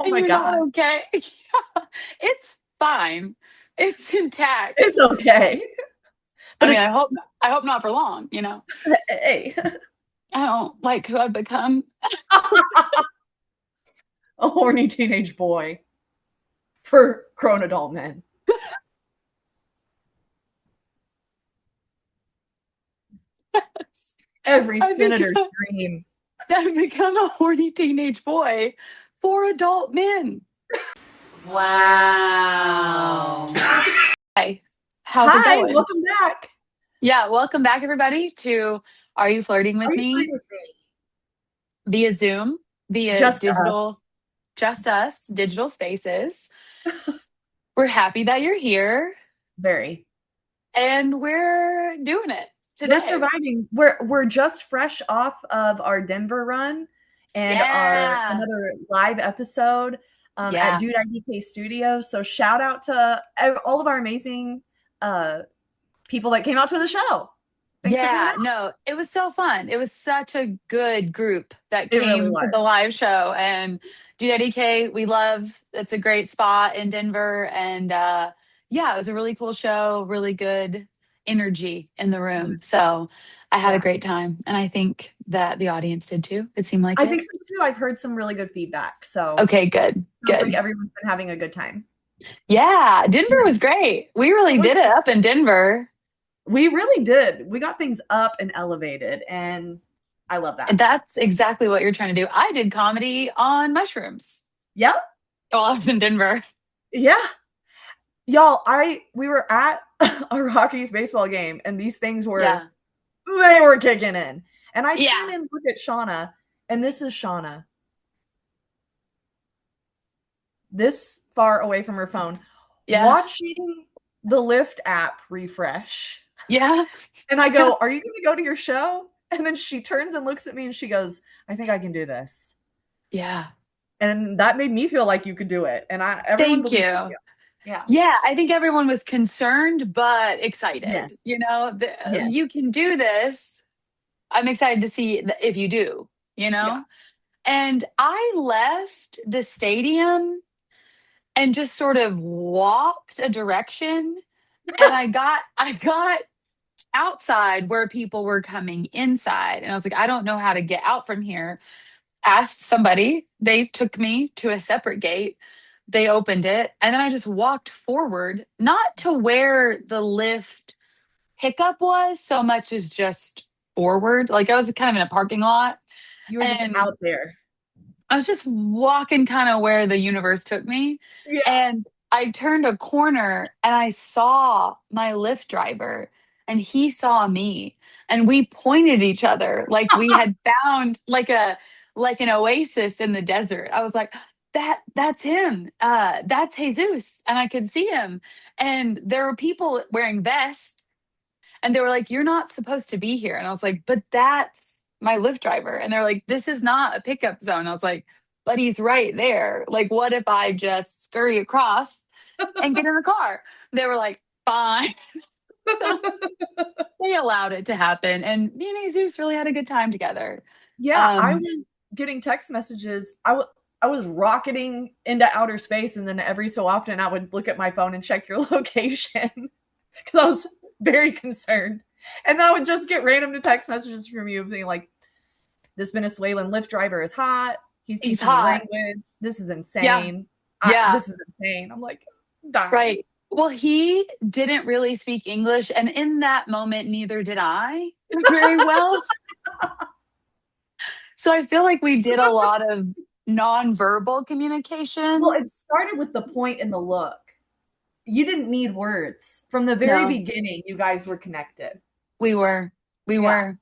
Oh and my you're not God. okay. Yeah, it's fine. It's It's intact. okay. I But mean, it's, I hope not for long, hey, I don't like who I've become. a horny teenage boy for grown adult men. Every I've senator's become dream. I've become a horny teenage boy for adult men. Wow. Hi, how's it Hi, going? welcome back. Yeah, welcome back everybody to Are You Flirting Are with you free Me with via Zoom, me? via Just digital, just us, digital spaces. We're happy that you're here very. and we're doing it We're today. surviving. We're just fresh off of our Denver run and our Yeah. another live episode at Yeah. Dude IDK Studios. So shout out to all of our amazing uh, people that came out to the show. Thanks for coming Yeah, out. no, it was so fun. It was such a good group that It really came to the was. live show. And DDK, we love it's a great spot in Denver. And yeah, it was a really cool show, really good energy in the room. So I had a Yeah. great time. And I think that the audience did too. It seemed like I it. think so too. I've heard some really good feedback. So Okay, good, sounds like good. everyone's been having a good time. Yeah, Denver was great. We It really did was it up in Denver. we really did. We got things up and elevated, and I love And that. that's exactly what you're trying to do. I did comedy on mushrooms Yeah. while I was in Denver. Yeah. Y'all, I we were at a Rockies baseball game and these things were Yeah. they were kicking in. And I turn Yeah. and look at Shawna, and this is Shawna, this far away from her phone, Yeah. watching the Lyft app refresh. Yeah. And I go, "Are you going to go to your show?" And then she turns and looks at me and she goes, "I think I can do this." Yeah. And that made me feel like you could do it. And I everyone Thank believed in you. you. Yeah. Yeah, I think everyone was concerned but excited. Yes. Yes. You can do this. I'm excited to see if you do, you Yeah. know? And I left the stadium and just sort of walked a direction and I got outside where people were coming inside and I was like, I don't know how to get out from here. Asked somebody, they took me to a separate gate. They opened it, and then I just walked forward, not to where the lift hiccup was so much as just forward. Like I was kind of in a parking lot, You were just and out there. I was just walking kind of where the universe took me. Yeah. And I turned a corner and I saw my Lyft driver and he saw me and we pointed at each other like we had found like an oasis in the desert. I was like, that's him. That's Jesus. And I could see him. And there were people wearing vests and they were like, "You're not supposed to be here." And I was like, "But that's my Lyft driver." And they're like, "This is not a pickup zone." I was like, "But he's right there. Like, what if I just scurry across and get in the car?" They were like, "Fine." So they allowed it to happen. And me and Jesus really had a good time together. Yeah, I Um, was getting text messages. I was rocketing into outer space, and then every so often I would look at my phone and check your location because I was very concerned. And then I would just get random text messages from you being like, "This Venezuelan Lyft driver is hot. He's he's teaching me hot. language. This is Yeah. insane. Yeah. This is insane." I'm like, dying. Right. Well, he didn't really speak English. And in that moment, neither did I very well. So I feel like we did a lot of nonverbal Well, communication. it started with the point and the look. You didn't need words. From the very No, beginning, you guys were connected. we were. We Yeah. were.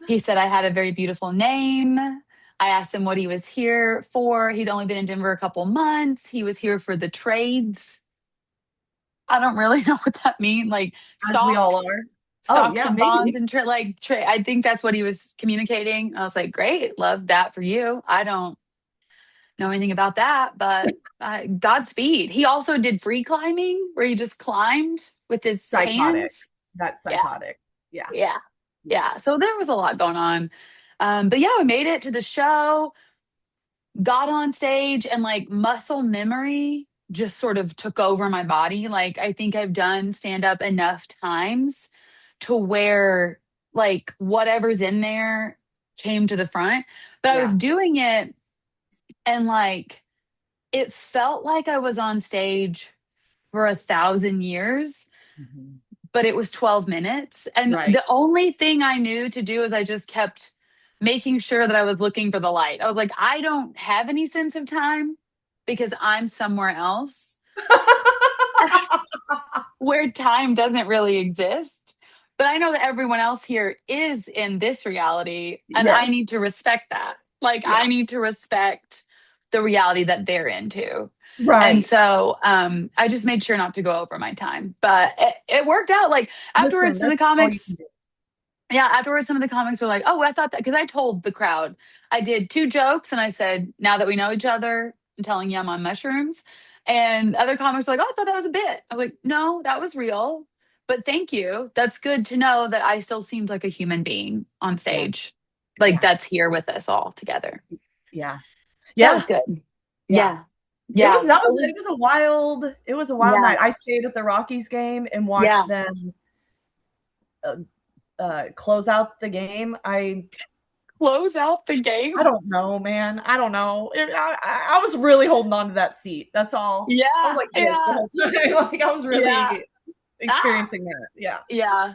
He said I had a very beautiful name. I asked him what he was here for. He'd only been in Denver a couple months. He was here for the trades. I don't really know what that means. Like As we all stocks, are. Oh, stocks yeah, and bonds maybe. and trade. I think that's what he was communicating. I was like, great, love that for you. I don't know anything about that, but Godspeed. He also did free climbing where he just climbed with his Psychotic. hands. That's Yeah, psychotic. Yeah. yeah, Yeah. yeah. So there was a lot going on. But yeah, we made it to the show. got on stage and like muscle memory just sort of took over my body. Like I think I've done stand up enough times to where like whatever's in there came to the front. But I was Yeah. doing it and like it felt like I was on stage for 1,000 years, Mhm. but it was 12 minutes. And Right. the only thing I knew to do is I just kept making sure that I was looking for the light. I was like, I don't have any sense of time because I'm somewhere else where time doesn't really exist. But I know that everyone else here is in this reality, and I Yes. need to respect that. Like, Yeah. I need to respect the reality that they're into. And Right. so I just made sure not to go over my time. But it worked out. Like, Listen, afterwards to the that's all you can comics, do. yeah, afterwards, some of the comics were like, "Oh, I thought that," because I told the crowd, I did two jokes, and I said, "Now that we know each other, I'm telling you I'm on mushrooms." And other comics were like, "Oh, I thought that was a bit." I was like, "No, that was real, but thank you. That's good to know that I still seemed like a human being on Yeah. stage, like Yeah. that's here with us all together." Yeah. So that Yeah. was good. Yeah. Yeah, yeah, It was a wild yeah, night. I stayed at the Rockies game and yeah. watched them uh, close out the game. Close out the game. I don't know, man. I don't know. I was really holding on to that seat. That's all. I was Yeah, like this the yeah, whole time. Like I was yeah. really Ah, experiencing that. Yeah. yeah.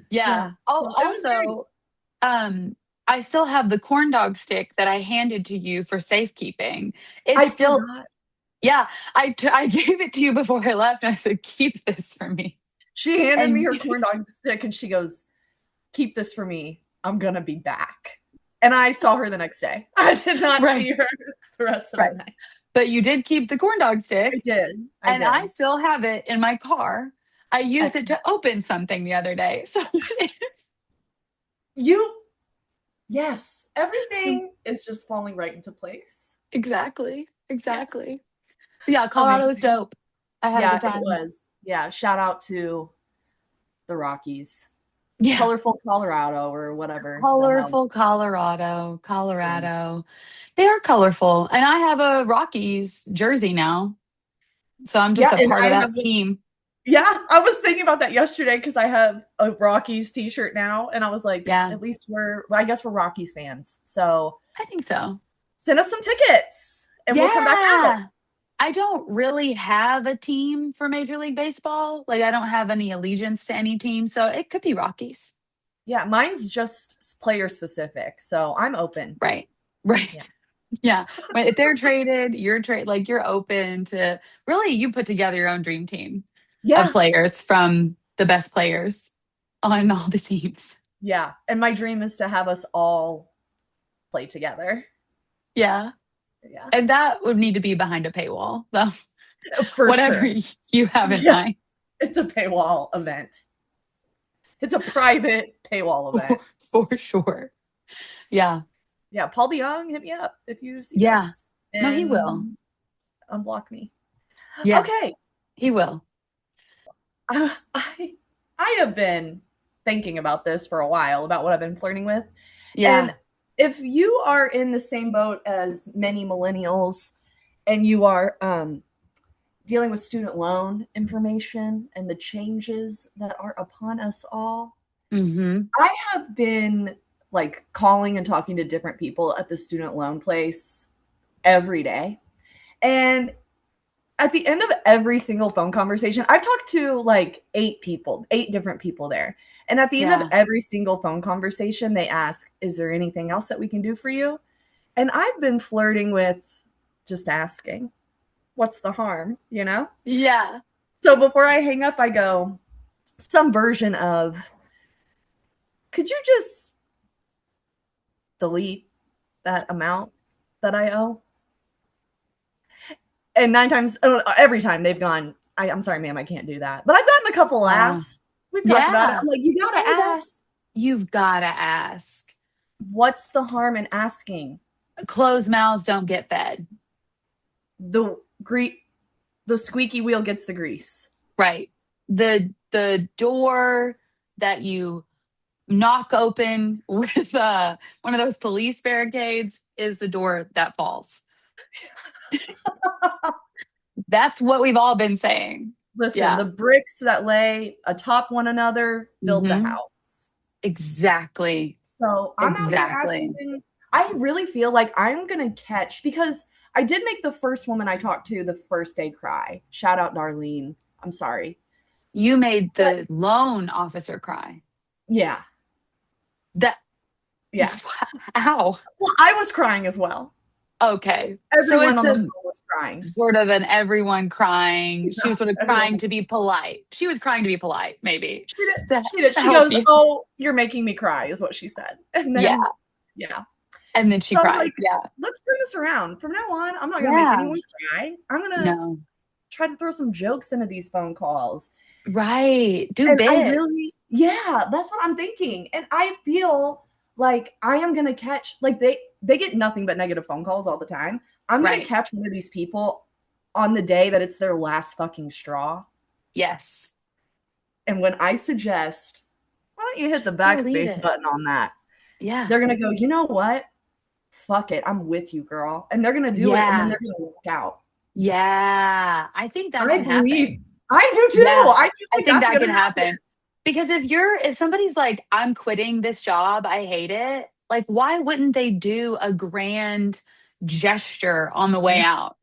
Yeah. Yeah. Oh, So it was great. also, I still have the corn dog stick that I handed to you for safekeeping. It's I still, forgot. yeah, I gave it to you before I left and I said, keep this for me. She handed me And her corn dog stick and she goes, "Keep this for me. I'm gonna be back." And I saw her the next day. I did not right, see her the rest of the right. night. But you did keep the corn dog I stick did. I and I did. still have it in my car. I used it Excellent. to open something the other day. So You yes, everything is just falling right into place. exactly, Yeah. exactly. So yeah, Colorado was Amazing. dope. I had a Yeah, good it time. was. Yeah, shout out to the Rockies. Yeah. Colorful Colorado or whatever the hell. Colorful Colorado, Yeah. Colorado. They are colorful. And I have a Rockies jersey now. So I'm just Yeah, a and part I of have that team. yeah, I was thinking about that yesterday because I have a Rockies t-shirt now, and I was like, Yeah, at least well, I guess we're Rockies fans. So I think so. send us some tickets and we'll come back at it. Yeah. I don't really have a team for Major League Baseball. Like, I don't have any allegiance to any team. So it could be Rockies. Yeah, mine's just player specific. So I'm open. Right. Yeah. Right. Yeah. But if they're traded, like you're open to really, you put together your own dream team of Yeah. players from the best players on all the teams. Yeah. And my dream is to have us all play together. Yeah. Yeah. And that would need to be behind a paywall, though. For Whatever sure. you have in Yeah. mind. It's a paywall event. It's a private paywall event. For sure. Yeah. Yeah, Paul DeYoung, hit me up if you see Yeah. this No, he will. and unblock me. Yeah, Okay, he will. I have been thinking about this for a while about what I've been flirting with, and Yeah. if you are in the same boat as many millennials, and you are dealing with student loan information and the changes that are upon us all, Hmm. I have been like calling and talking to different people at the student loan place every day. And at the end of every single phone conversation, I've talked to like 8 people, 8 different people there. And at the end of Yeah. every single phone conversation, they ask, "Is there anything else that we can do for you?" And I've been flirting with just asking, "What's the harm?" You know? Yeah. So before I hang up, I go, some version of, "Could you just delete that amount that I owe?" And every time they've gone, I'm sorry, ma'am, I can't do that. But I've gotten a couple Wow. laughs. We've talked about it. Yeah. I'm like, you gotta Hey, that ask. you've got to ask. What's the harm in asking? Closed mouths don't get fed. The gre- the squeaky wheel gets the grease. Right. The door that you knock open with one of those police barricades is the door that falls. That's what we've all been saying. Listen, Yeah. the bricks that lay atop one another build the Hmm. house. Exactly. So I'm out here Exactly. asking. I really feel like I'm gonna catch because I did make the first woman I talked to the first day cry. Shout out Darlene. I'm sorry. You made But the loan officer cry. yeah, That, yeah. ow. Well, I was crying as well. Okay. So Everyone it's on the a phone was crying. sort of an everyone crying. She was Yeah, sort of crying everyone. to be polite. She was crying to be polite, maybe, She did. to She did. She help goes, you. "Oh, you're making me cry," is what she said. And Yeah. then, yeah. And then she So I was cried. like, Yeah. let's turn this around. From now on, I'm not gonna make Yeah. anyone cry. I'm gonna No. try to throw some jokes into these phone calls. Right. Do And I bits. really, yeah, that's what I'm thinking. And I feel like I am gonna catch like they get nothing but negative phone calls all the time. I'm gonna Right. catch one of these people on the day that it's their last fucking straw. Yes. And when I suggest, why don't you hit the Just delete backspace it. button on that? Yeah. They're gonna go, you know what? Fuck it. I'm with you, girl. And they're gonna do it and then Yeah. they're gonna walk out. Yeah. I think that I can believe happen. I do too. Yeah. I feel I like think that's that gonna can happen. happen. Because if somebody's like, I'm quitting this job, I hate it, like, why wouldn't they do a grand gesture on the way Yes. out?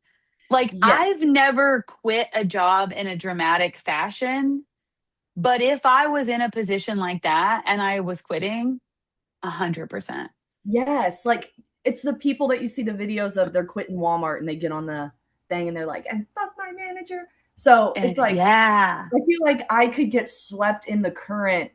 Like, Yes. I've never quit a job in a dramatic fashion, but if I was in a position like that and I was quitting, 100%. Yes, like, it's the people that you see the videos of, they're quitting Walmart and they get on the thing and they're like, "And fuck my manager." So, it's And like, yeah. I feel like I could get swept in the current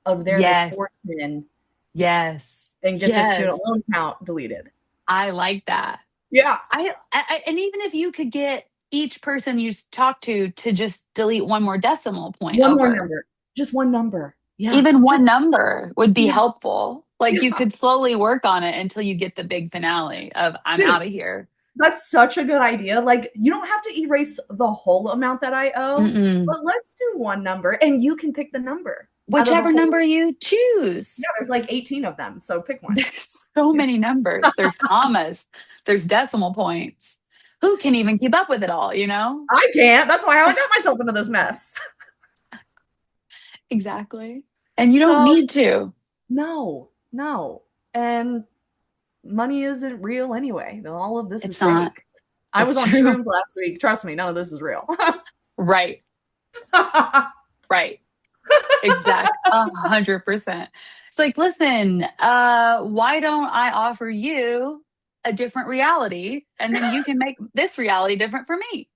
of their Yes. misfortune Yes. and get the student Yes. loan account deleted. I like that. Yeah. And even if you could get each person you talk to just delete one more decimal point One more over, number. Just one number. Yeah. even one Just number would be yeah. helpful. Like, you Yeah. could slowly work on it until you get the big finale of I'm Dude, out of here. that's such a good idea. Like, you don't have to erase the whole amount that I owe, Mm-mm. but let's do one number and you can pick the number out of the Whichever whole. number you Yeah, choose. there's like 18 of them, so pick one. There's so many numbers. There's commas. There's decimal points. Who can even keep up with it all, you know? I can't. That's why I got myself into this mess. Exactly. And you don't So, need to. no, no. And money isn't real anyway. All of this is It's not. fake. I was It's on true. shrooms last week. Trust me, none of this is real. Right. Right. Exact. 100%. It's like, listen, why don't I offer you a different reality and then you can make this reality different for me?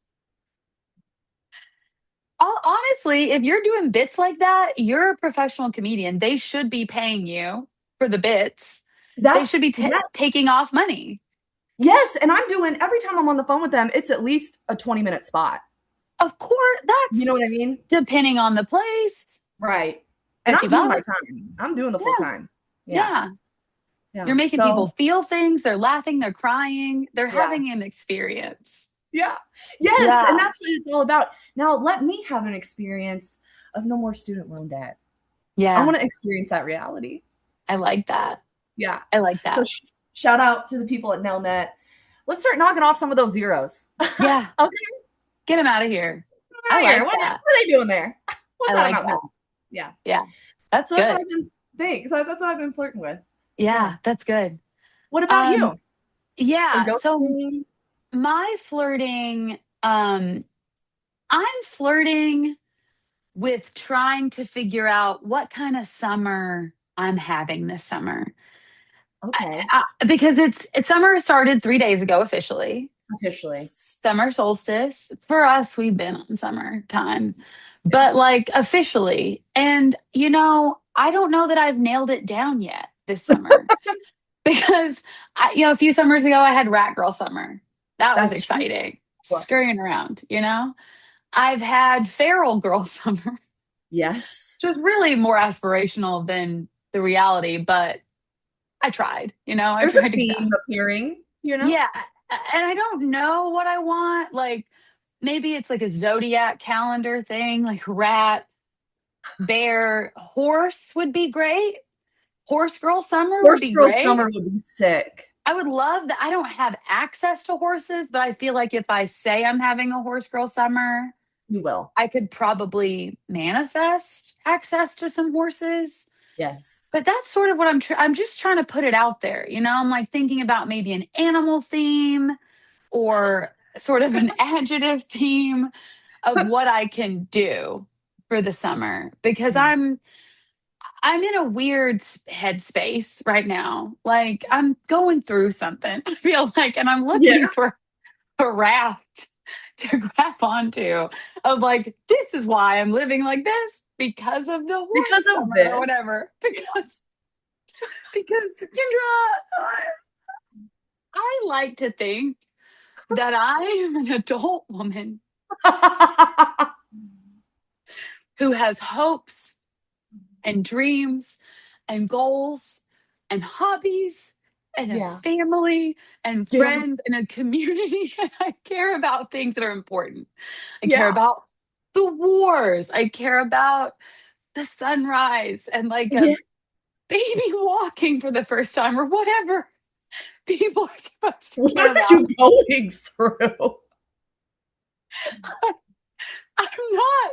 Honestly, if you're doing bits like that, you're a professional comedian. They should be paying you for the bits. They should That's be yes. taking off money. Yes, and I'm doing every time I'm on the phone with them, it's at least a 20-minute spot. Of course, You know that's what I mean? depending on the place. Right. And I'm doing my 50 bucks. time. I'm doing the full Yeah. time. Yeah. Yeah. You're Yeah. making So, people feel things. They're laughing. They're crying. They're yeah. having an experience. Yeah. Yes, and Yeah. that's what it's all about. Now let me have an experience of no more student loan debt. I Yeah. want to experience that reality. I like that. Yeah. I like So that. shout out to the people at Nelnet. Let's start knocking off some of those zeros. Yeah. Okay, Get them out of here. come I out here. like What that. are they doing there? What's I that like about? that. Yeah. Yeah. That's So that's what good. I've been thinking. So that's what I've been flirting with. Yeah. Yeah. That's good. What about Um, you? Or yeah. So ghosting? my flirting, I'm flirting with trying to figure out what kind of summer I'm having this summer. Okay. Because it's summer started 3 days ago officially. Officially. Summer solstice. For us, we've been on summertime, Yeah. but like officially. And, I don't know that I've nailed it down yet this summer because, a few summers ago, I had Rat Girl Summer. That was That's true. exciting. Scurrying around. I've had Feral Girl Summer, Yes. which was really more aspirational than the reality, but I tried, I There's a tried to go. theme appearing. Yeah. And I don't know what I want. Like, maybe it's like a zodiac calendar thing, like rat, bear, horse would be great. Horse girl summer would Horse be Girl great. Summer would be sick. I would love that. I don't have access to horses, but I feel like if I say I'm having a horse girl summer, You will. I could probably manifest access to some horses. Yes. But that's sort of what I'm just trying to put it out there. I'm like thinking about maybe an animal theme or sort of an adjective theme of what I can do for the summer because Yeah. I'm in a weird headspace right now. Like I'm going through something. I feel like, and I'm Yeah. looking for a raft to grab onto of like, this is why I'm living like this because of the horse Because of summer or this. whatever. Because Kendra, I like to think that I am an adult woman who has hopes and dreams and goals and hobbies and a Yeah. family and Yeah. friends and a community. And I care about things that are important. I care Yeah. about the wars. I care about the sunrise and like Yeah. a baby walking for the first time or whatever people are supposed to What care are about. you going through? I'm not.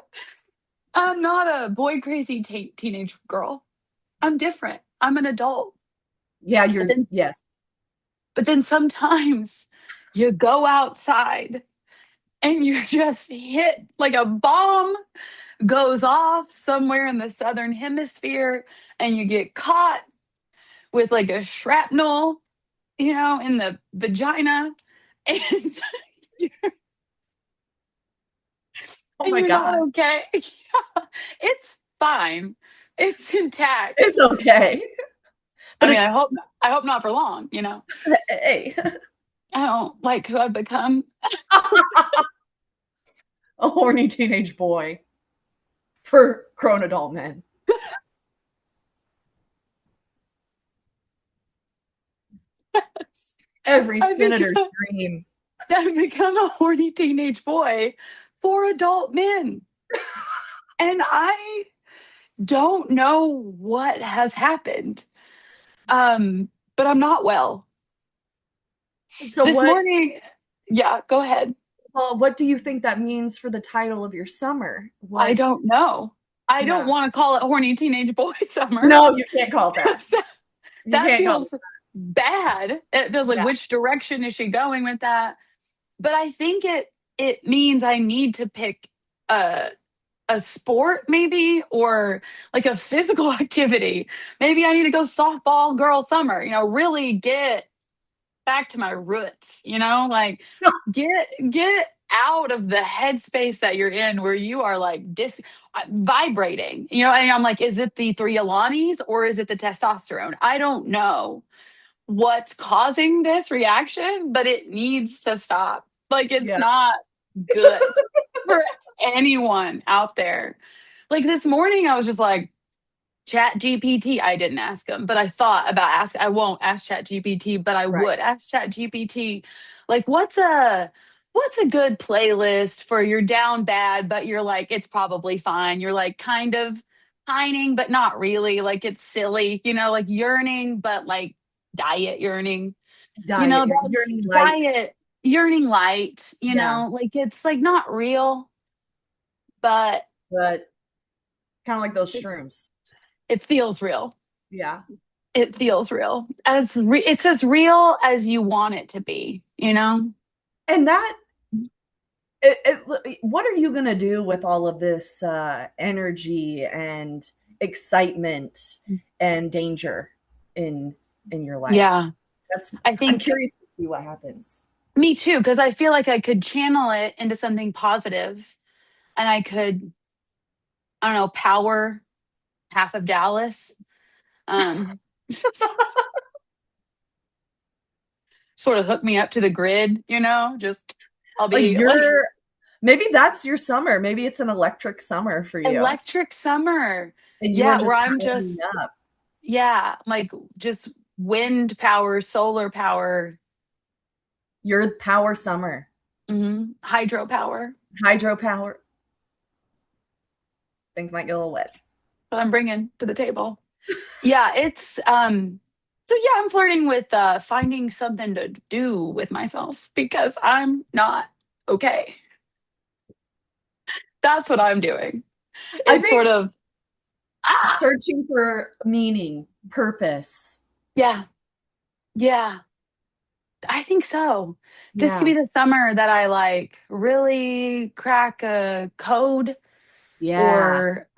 I'm not a boy crazy teenage girl. I'm different. I'm an adult. Yeah, But you're then yes. but then sometimes you go outside and you just hit like a bomb goes off somewhere in the southern hemisphere and you get caught with like a shrapnel, in the vagina and Oh and my you're not God. okay. Yeah, it's fine. It's intact. It's okay. I But mean, it's I hope not for long. hey. I don't like who I've become. A horny teenage boy for grown adult men. Every I've senator's become, dream. I've become a horny teenage boy for adult men. And I don't know what has happened. But I'm not well. So This what morning, yeah, go ahead. what do you think that means for the title of your summer? I What don't know. I don't yeah. want to call it horny teenage boy summer. No, you can't call it that. 'Cause You that can't call it feels bad. It feels like yeah. which direction is she going with that? But I think it means I need to pick a a sport maybe or like a physical activity. Maybe I need to go softball girl summer, really get back to my roots, like get out of the headspace that you're in where you are like vibrating, and I'm like, is it the three Alanis or is it the testosterone? I don't know what's causing this reaction, but it needs to stop. Like it's Yeah. not good for anyone out there. Like this morning, I was just like, Chat GPT. I didn't ask him, but I thought about asking. I won't ask Chat GPT, but I Right. would ask Chat GPT, like, what's a good playlist for you're down bad, but you're like, it's probably fine. You're like kind of pining, but not really. Like it's silly, like yearning, but like diet yearning. Diet. You're That's yearning light. diet yearning light, Yeah. like it's like not real, but But kind of like those it, shrooms. it feels real. Yeah. It feels real. It's as real as you want it to be. And that what are you going to do with all of this energy and excitement and danger in your life? Yeah. That's I I'm think curious to see what happens. me too, because I feel like I could channel it into something positive and I could, I don't know, power half of Dallas. Um, sort of hook me up to the grid. Just I'll Like be like you're maybe that's your summer. Maybe it's an electric summer for you. electric summer. And you are Yeah, just where I'm powering just, up. yeah, like just wind power, solar power, Your power summer. hydropower Hydropower. Things might get a little wet. that I'm bringing to the table. Yeah, it's So yeah, I'm flirting with finding something to do with myself because I'm not okay. That's what I'm doing. I It's sort think of ah, searching for meaning, purpose. yeah, yeah. I think so. This could Yeah. be the summer that I like really crack a code Yeah. or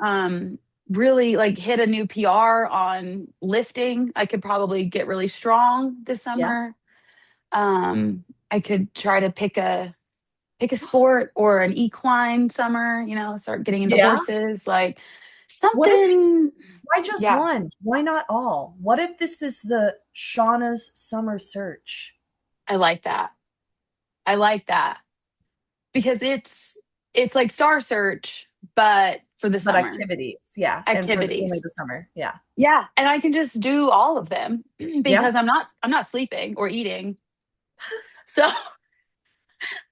really like hit a new PR on lifting. I could probably get really strong this Yeah. summer. I could try to pick a sport or an equine summer, start getting into Yeah. horses, like What if, something. why just Yeah, one? Why not all? What if this is the Shauna's summer search? I like that. I like that because it's like Star Search, but for the But summer activities, yeah, and for only activities. the summer, yeah. Yeah, and I can just do all of them Yeah. because I'm not sleeping or eating. So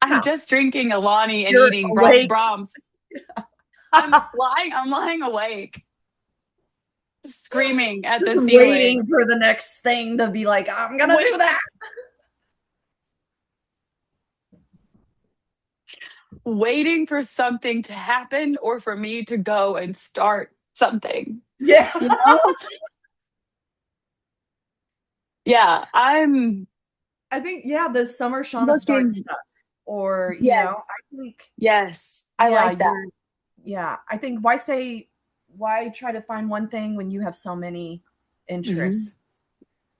I'm Yeah. just drinking Alani and You're eating awake. Brahms. I'm lying awake, screaming at Just the waiting ceiling. for the next thing to be like, I'm gonna do Wait, that. waiting for something to happen or for me to go and start something. Yeah. You know? Yeah, I'm I think, yeah, the summer Shauna start looking. stuff. Or, Yes. I think, Yes. I yeah, like that. I think why try to find one thing when you have so many Mhm. interests?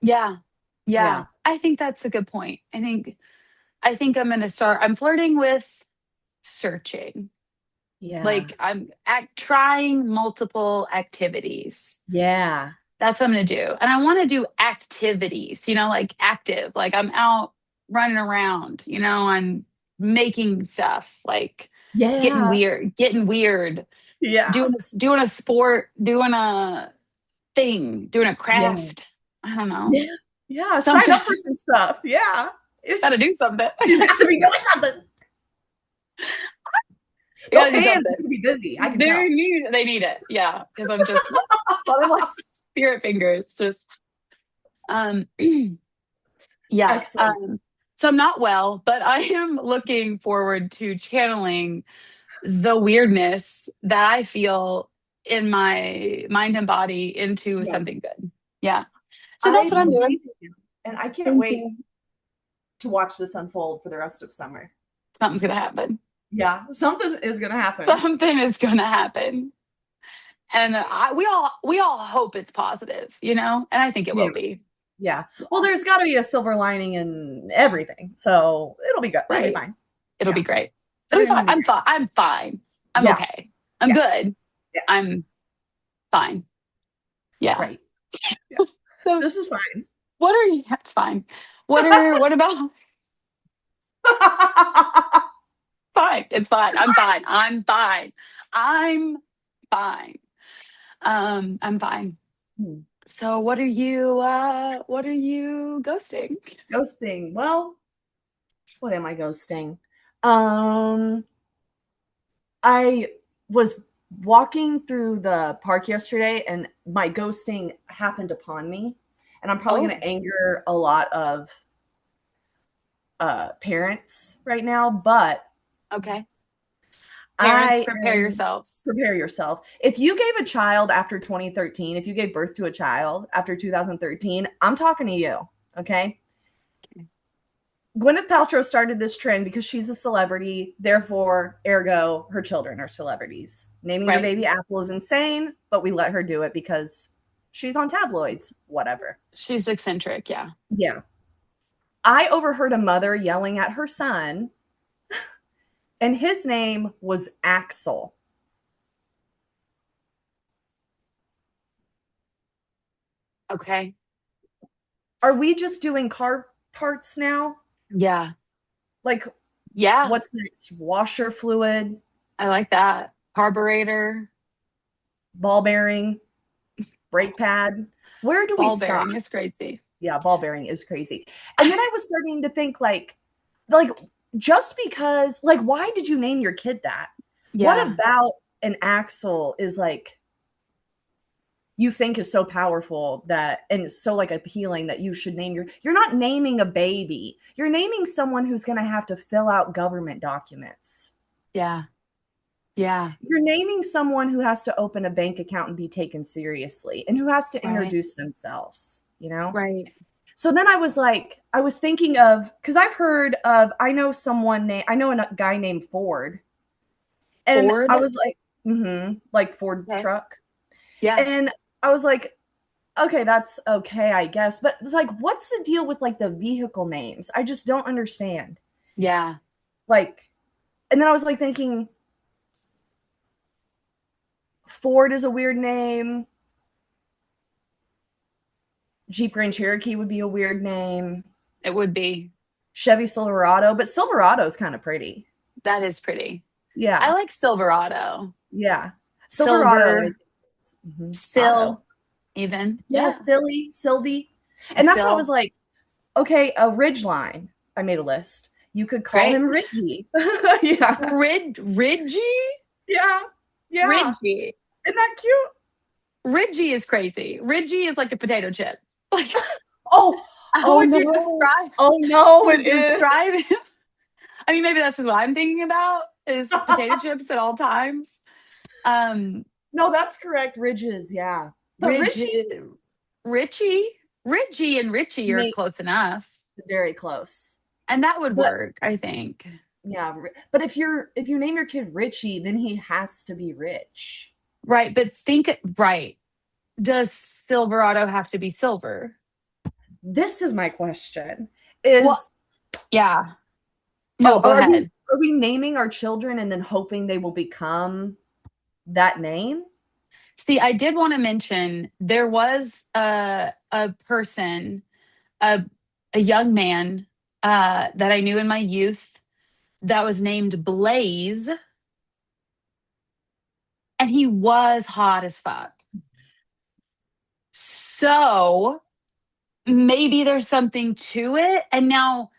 Yeah. Yeah. Yeah. I think that's a good point. I think I'm going to start I'm flirting with searching. Yeah. Like trying multiple activities. Yeah. That's what I'm going to do. And I want to do activities, like active, like I'm out running around, I'm making stuff, like Yeah. getting weird, Yeah. doing a sport, doing a thing, doing a Yeah. craft. I don't know. Yeah. Yeah. Sign Something. up for some stuff. Yeah. Got to It's do something. she's got to be doing something. You got Those to do hands something. need to be busy. I can tell. They need it. Yeah, because I'm just a lot of like spirit fingers. Just um yeah. Excellent. So I'm not well, but I am looking forward to channeling the weirdness that I feel in my mind and body into Yes. something good. Yeah. So that's I what I'm doing. believe in you. And I can't Thank wait you. to watch this unfold for the rest of summer. Something's gonna happen. Yeah, something is gonna happen. Something is gonna happen. And we all hope it's positive, and I think it Yeah. will be. Yeah. Well, Yeah. there's got to be a silver lining in everything. So it'll be good. It'll be Right. fine. It'll be Yeah. great. It'll be Everything fine. will be I'm great. fine. I'm fine. I'm Yeah. okay. I'm Yeah. good. Yeah. I'm fine. Yeah. Right. Yeah. So This is fine. what are you? That's fine. What about fine? It's fine. I'm fine. I'm fine. I'm fine. I'm fine. Hmm. So what are you ghosting? Ghosting. Well, what am I ghosting? Um, I was walking through the park yesterday and my ghosting happened upon me. And I'm probably going Oh, to anger a lot of parents right now, but okay. Parents, I prepare am yourselves. prepare yourself. If you gave a child after 2013, if you gave birth to a child after 2013, I'm talking to you. Okay. Gwyneth Paltrow started this trend because she's a celebrity, therefore, ergo, her children are celebrities. Naming your Right. baby Apple is insane, but we let her do it because she's on tabloids, whatever. She's eccentric. Yeah. Yeah. I overheard a mother yelling at her son, and his name was Axel. Okay. Are we just doing car parts now? Yeah. Like, Yeah. what's next? Washer fluid, I like that. Carburetor, ball bearing, brake pad. Where do we ball stop? bearing is crazy. Yeah, ball bearing is crazy. And then I was starting to think like just because like why did you name your kid that? What Yeah. about an axle is like you think is so powerful that and so like appealing that you should name you're not naming a baby. You're naming someone who's going to have to fill out government documents. Yeah. Yeah. You're naming someone who has to open a bank account and be taken seriously and who has to Right. introduce themselves, you know? Right. So then I was like, I was thinking of, because I've heard of, I know I know a guy named Ford. And Ford. I was like, like Ford Okay. truck. Yeah. And I was like, okay, that's okay, I guess. But it's like, what's the deal with like the vehicle names? I just don't understand. Yeah. Like, and then I was like thinking, Ford is a weird name. Jeep Grand Cherokee would be a weird name. It would be. Chevy Silverado, but Silverado is kind of pretty. That is pretty. I Yeah, like Silverado. yeah. Silverado Silver, is auto. Sill, even. Yeah, Yeah. silly, Sylvie. And that's what I was Sill. like, okay, a Ridgeline. I made a list. You could call Great. him Ridgy. Yeah. Ridgy? Yeah. Yeah. Ridgy. Isn't that cute? Ridgy is crazy. Ridgy is like a potato chip. Like, Oh, how oh would you no. describe Oh no, to it is. describe him? I mean, maybe that's just what I'm thinking about is potato chips at all times. Um, No, that's correct. Ridges, yeah. But Richie Ridgy, Richie, Ridgy and Richie are made close enough. very close. And that would But work, I think. yeah, but if you name your kid Richie, then he has to be rich. Right. But think, right. Does Silverado have to be silver? This is my question. Well, Is yeah. No, oh, go ahead. are we naming our children and then hoping they will become that name? See, I did want to mention there was a person, a a young man that I knew in my youth that was named Blaze, and he was hot as fuck. So maybe there's something to it. And now,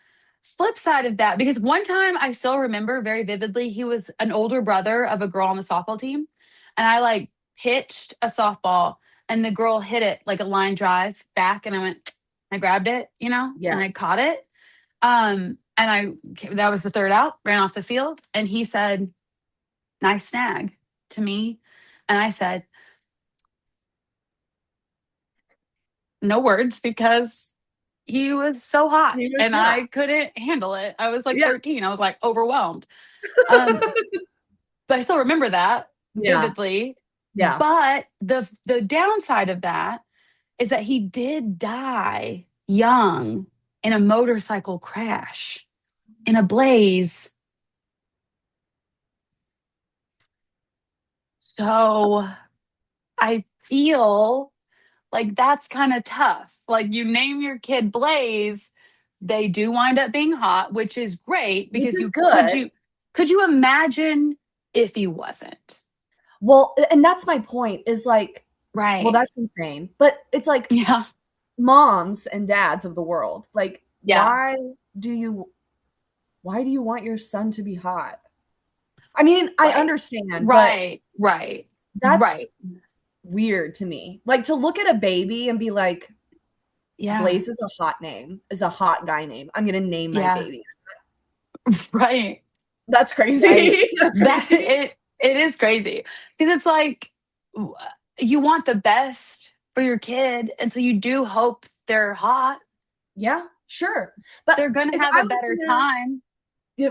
flip side of that, because one time I still remember very vividly, he was an older brother of a girl on the softball team. And I like pitched a softball and the girl hit it like a line drive back. And I went, I grabbed it, and Yeah. I caught it. And that was the third out, ran off the field. And he said, nice snag to me. And I said, no words because he was so hot He was and hot. I couldn't handle it. I was like Yeah. 13. I was like overwhelmed. Um, but I still remember that Yeah. vividly. Yeah. But the downside of that is that he did die young in a motorcycle crash in a blaze. So I feel like that's kind of tough. Like you name your kid Blaze, they do wind up being hot, which is great Which because is you could good. you could you imagine if he wasn't? Well, and that's my point is like, well, Right. that's insane. But it's like Yeah. moms and dads of the world, like, Yeah. do you why do you want your son to be hot? I mean, I Right. understand, but Right. Right. that's Right. weird to me. Like to look at a baby and be like, Yeah. Blaze is a hot name, is a hot guy name. I'm gonna name my Yeah. baby. Right. That's Right. crazy. That's That crazy. it is crazy because it's like you want the best for your kid, and so you do hope they're hot. Yeah, sure. But They're gonna if have I a was better gonna time.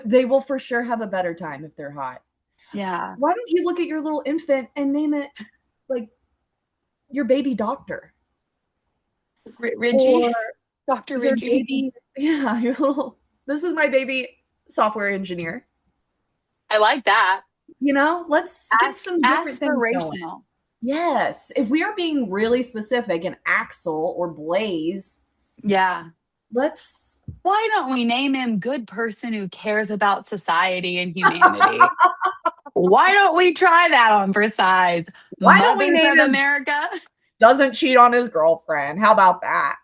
they will for sure have a better time if they're hot. Yeah. Why don't you look at your little infant and name it like your baby doctor Ridgy, or Dr. your Ridgy. baby, yeah, your little, this is my baby software engineer. I like that. Let's get some different things going. Aspirational. Yes. If we are being really specific and Axel or Blaze, Yeah. let's Why don't we name him Good Person Who Cares About Society and Humanity? Why don't we try that on for size? why don't we Mothers name of him America? doesn't cheat on his girlfriend? How about that?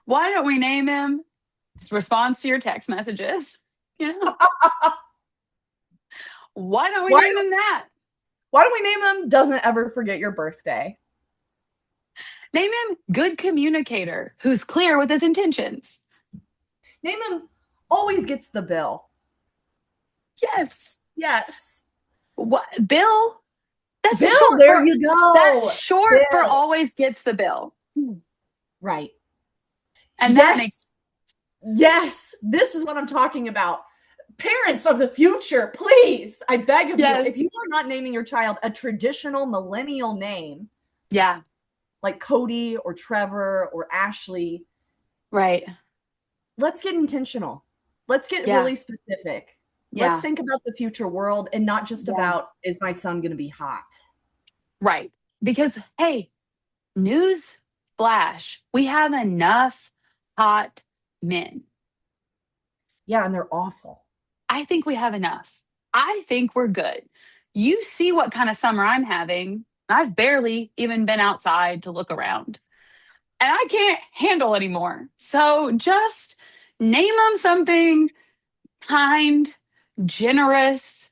Why don't we name him Response to Your Text Messages? You know? Why don't we Why name him that? Why do we name him Doesn't Ever Forget Your Birthday? Name him good communicator who's clear with his intentions. Name him Always Gets the Bill. Yes. Yes. What Bill? That's Bill, short there for you go. Bill. always gets the bill. Right. And that makes Yes. Yes. This is what I'm talking about. Parents of the future, please, I beg of you, if you yes. are not naming your child a traditional millennial name Yeah. like Cody or Trevor or Ashley, Right. let's get intentional. Let's get Yeah. really specific. Let's Yeah. think about the future world and not just Yeah. about, is my son going to be hot? Right. Because hey, news flash. We have enough hot men. Yeah, and they're awful. I think we have enough. I think we're good. You see what kind of summer I'm having. I've barely even been outside to look around. And I can't handle anymore. So just name them something kind, generous,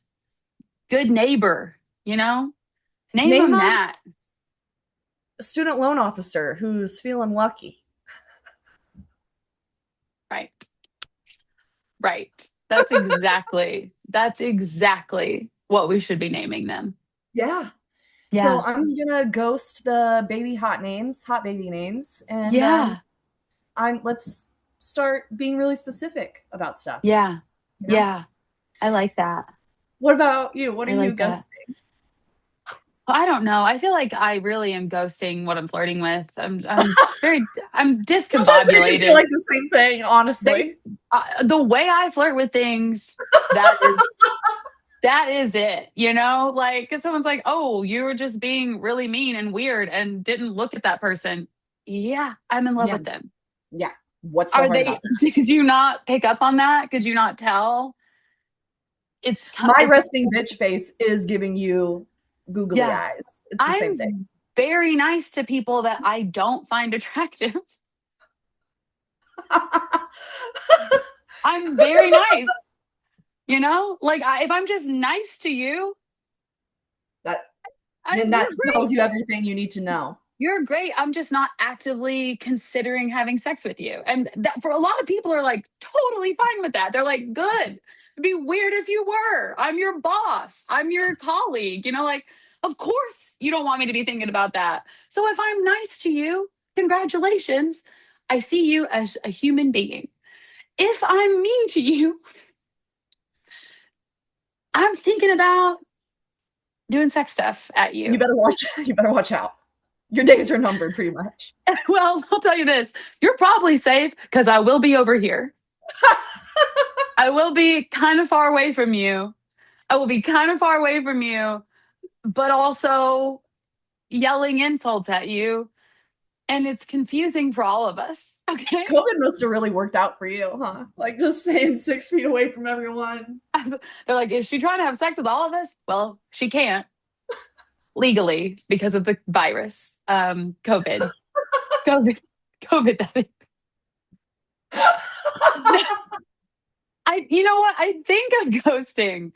good neighbor, you know? Name Name them them that. a student loan officer who's feeling lucky. Right. Right. That's exactly what we should be naming them. Yeah. So Yeah. I'm gonna ghost the baby hot names, hot baby names, and Yeah. I'm let's start being really specific about stuff. Yeah. You know, Yeah. I like that. what about you? What are I you like that. ghosting? I don't know. I feel like I really am ghosting what I'm flirting with. I'm Sometimes they can feel discombobulated. like the same thing, They honestly. the way I flirt with things, that is that is it, you know? Like, 'cause someone's like, "Oh, you were just being really mean and weird and didn't look at that person." Yeah, I'm in love Yeah, with them. yeah. What's so Are hard they about that? did you not pick up on that? Could you not tell? My It's resting bitch face is giving you googly yeah. eyes. It's the same thing. I'm very nice to people that I don't find attractive. I'm very nice, you know? Like if I'm just nice to you, that then you're that great. tells you everything you need to know. You're great. I'm just not actively considering having sex with you. And that for a lot of people are like totally fine with that. They're like, good. It'd be weird if you were. I'm your boss. I'm your colleague. You know, like, of course you don't want me to be thinking about that. So if I'm nice to you, congratulations. I see you as a human being. If I'm mean to you, I'm thinking about doing sex stuff at You you. better watch. You better watch out. Your days are numbered, pretty much. Well, I'll tell you this, you're probably safe because I will be over here. I will be kind of far away from you. I will be kind of far away from you, but also yelling insults at you. And it's confusing for all of us. Okay. COVID must have really worked out for you, huh? Like just staying 6 feet away from everyone. They're like, is she trying to have sex with all of us? Well, she can't legally because of the virus. COVID. COVID. COVID. That is. You know what? I think I'm ghosting.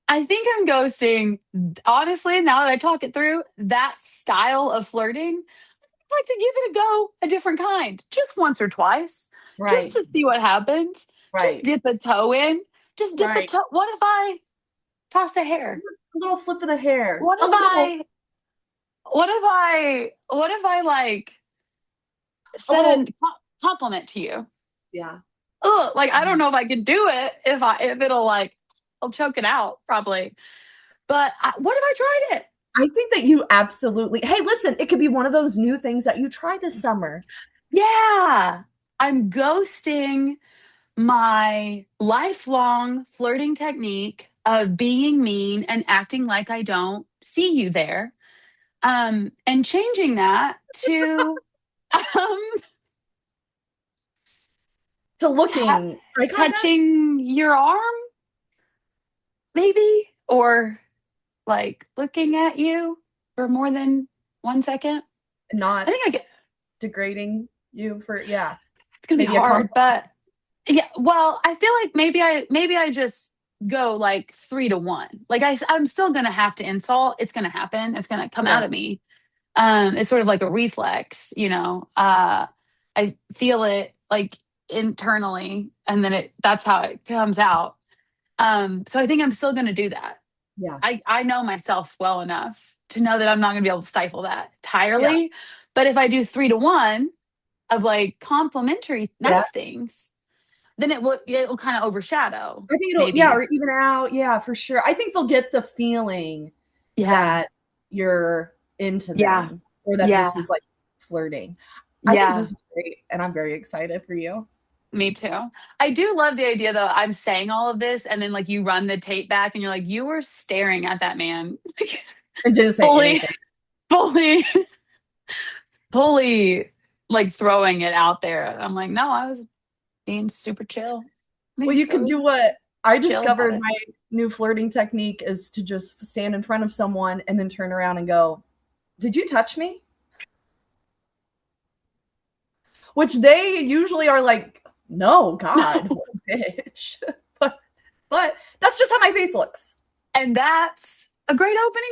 I think I'm ghosting. Honestly, now that I talk it through, that style of flirting, I'd like to give it a go, a different kind, just once or twice, just Right, to see what happens. Just right, dip a toe in. Just dip a right. toe. What if I toss a hair? A little flip of the hair. What A if little, what if I like a said a little, compliment to you? yeah. Ugh, like I don't know if I can do it if it'll like I'll choke it out probably. But what if I tried it? I think that you absolutely, hey, listen, it could be one of those new things that you try this summer. Yeah. I'm ghosting my lifelong flirting technique of being mean and acting like I don't see you there. And changing that to um, To ta- looking eye contact, touching your arm, maybe, or like looking at you for more than 1 second. I not think I get degrading you for, yeah, it's gonna be maybe a hard, compliment. but yeah. Well, I feel like maybe I just go like 3 to 1. Like I'm still gonna have to insult. It's gonna happen. It's gonna come out Okay. of me. It's sort of like a reflex, you know. I feel it like internally, and then that's how it comes out. So I think I'm still gonna do that. Yeah. I know myself well enough to know that I'm not gonna be able to stifle that Yeah. entirely. But if I do 3 to 1 of like complimentary nice Yes. things, then it will kind of overshadow I think it'll, yeah, maybe. or even out. Yeah, for sure. I think they'll get the feeling Yeah. that you're into Yeah. them or that Yeah. this is like flirting. I think Yeah. this is great. And I'm very excited for you. Me too. I do love the idea though. I'm saying all of this and then like you run the tape back and you're like, you were staring at that man. And didn't say fully, anything. fully, fully like throwing it out there. I'm like, no, I was being super chill. Well, Being you could so do what I chill about discovered it. my new flirting technique is to just stand in front of someone and then turn around and go, "Did you touch me?" Which they usually are like, "No, God, No. what a bitch." but but that's just how my face looks. And that's a great opening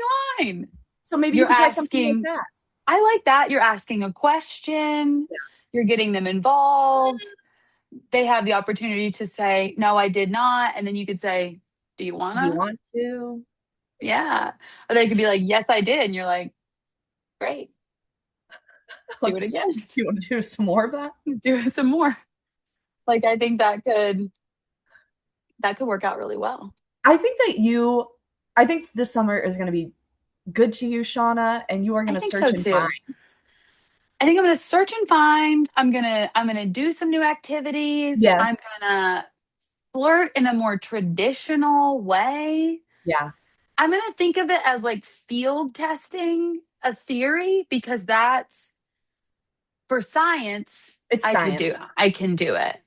line. So maybe you You're could try something like asking, that. I like that. You're asking a question, Yeah. you're getting them involved. They have the opportunity to say, no, I did not. And then you could say, do you Do you wanna? want to? Yeah. Or they could be like, yes, I did. And you're like, great, do it again. Let's. You want to do some more of that? Do it some more. Like I think that could work out really well. I think that you. I think this summer is going to be good to you, Shauna, and you are going I to think search so and find. too. I think I'm gonna search and find. I'm gonna do some new activities. I'm Yes. gonna flirt in a more traditional way. Yeah. I'm gonna think of it as like field testing a theory because that's for science. It's science. I can do it.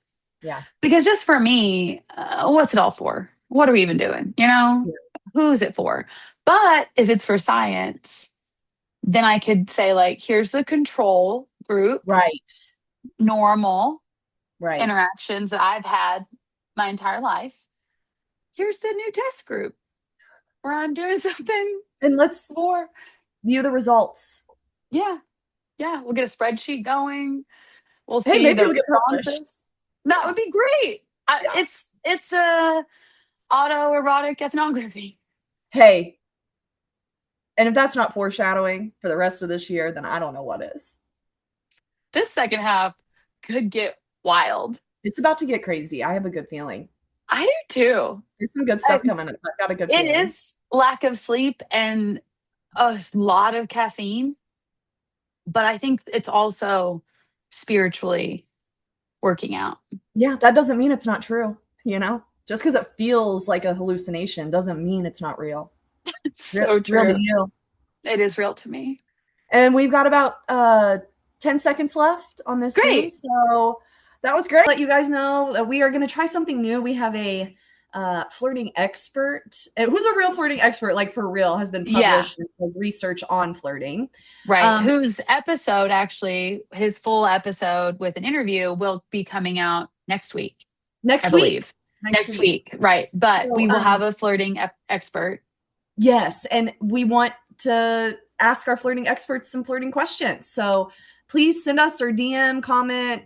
Yeah. Because just for me, what's it all for? What are we even doing? You know, Yeah. who's it for? But if it's for science, then I could say, like, here's the control group, Right. normal Right. interactions that I've had my entire life. Here's the new test group where I'm doing something And let's more. view the results. Yeah, yeah. We'll get a spreadsheet going. We'll Hey, see maybe the it'll get published. responses. That Yeah. would be great. Yeah. It's a autoerotic ethnography. Hey, and if that's not foreshadowing for the rest of this year, then I don't know what is. This second half could get wild. It's about to get crazy. I have a good feeling. I do too. There's some good I, stuff coming up. I've got a good it feeling. is lack of sleep and a lot of caffeine, but I think it's also spiritually working out. Yeah, that doesn't mean it's not true, you know? Just because it feels like a hallucination doesn't mean it's not real. It's so It's real to true. you. It is real to me. And we've got about 10 seconds left on this Zoom. Great. So that was great. Let you guys know that we are going to try something new. We have a flirting expert who's a real flirting expert, like for real, has been Yeah. published with research on flirting. Right. Um, Whose episode, actually, his full episode with an interview will be coming out next week, I next week. believe. Next Next week. week. Right. But So, we will have a flirting expert. yes. And we want to ask our flirting experts some flirting questions. So please send us or DM, comment,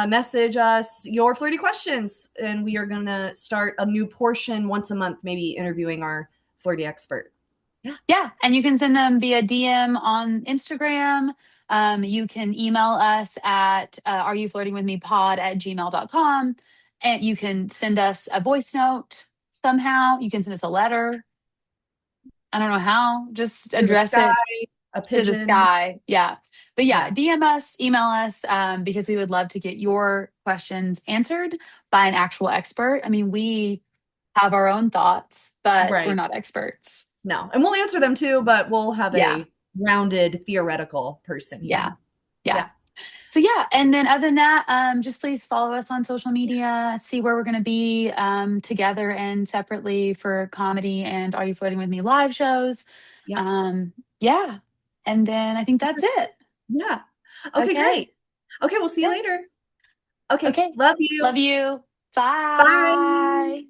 message us your flirty questions. And we are going to start a new portion once a month, maybe interviewing our flirty expert. Yeah. Yeah. And you can send them via DM on Instagram. You can email us at areyouflirtingwithmepod@gmail.com. And you can send us a voice note somehow. You can send us a letter. I don't know how. Just Through the address sky, it a to the pigeon. sky. Yeah. But yeah, Yeah. DM us, email us, because we would love to get your questions answered by an actual expert. I mean, we have our own thoughts, but we're Right. not experts. No. And we'll answer them too, but we'll have Yeah. a rounded theoretical person Yeah. here. Yeah. Yeah. So yeah, and then other than that, just please follow us on social media, see where we're going to be together and separately for comedy and Are You Flirting With Me live shows. Yeah. Yeah. And then I think that's it. Yeah. Okay, Okay. great. Okay, we'll see you Yeah. later. Okay, Okay. love Love you. you. Bye. Bye.